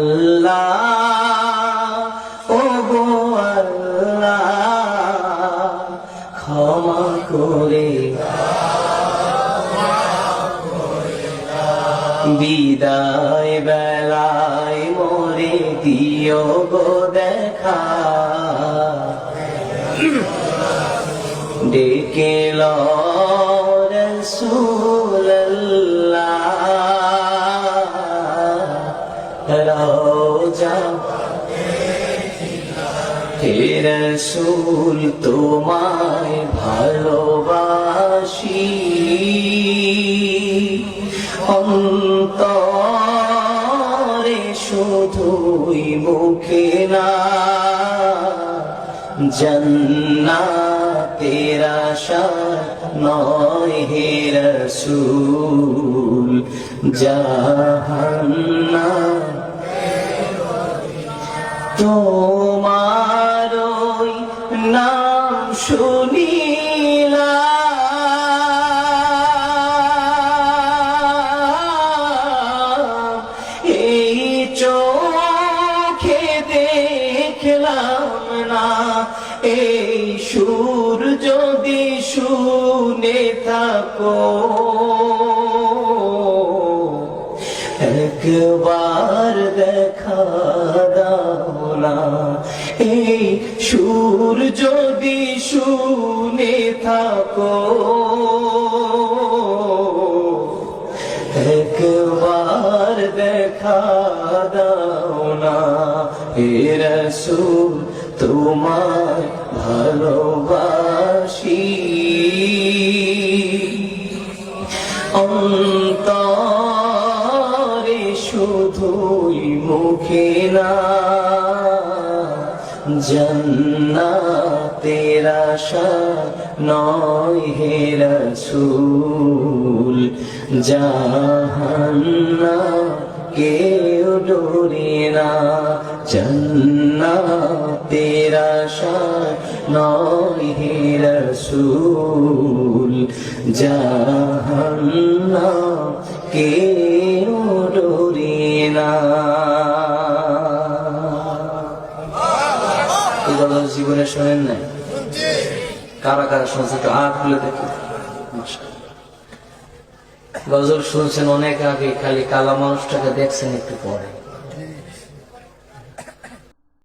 আল্লাহ ও গো আল্লাহ ক্ষমা করে বিদায় বেলায় মোরে দিও গো দেখা ডেকে লো রাসূলুল্লাহ রওজা হে রাসূল তোমায় ভালোবাসি অন্তরে শুধুই মুখে না জান্নাতের আশা নয় হে রাসূল জাহান্নাম তোমার ওই নাম শুনিলা এই চোখে দেখলাম না এই সুর যদি শুনে থাকো একবার দেখা দাও না এই সুর যদি শুনে থাকো একবার দেখা দাও না হে রাসূল তোমায় ভালোবাসি অন্তরে শুধুই মুখে না জান্নাতের আশা নয় হে রাসূল জাহান্নাম কেউ ডোরে না জান্নাতের আশা নয় হে রাসূল জাহান্নাম কেউ ডোরে না। এই গজল জীবনে শোনেন নাই? কারা কারা শুনছে একটু হাত খুলে দেখি। গজল শুনছেন অনেক আগে, খালি কালা মানুষটাকে দেখছেন একটু পরে।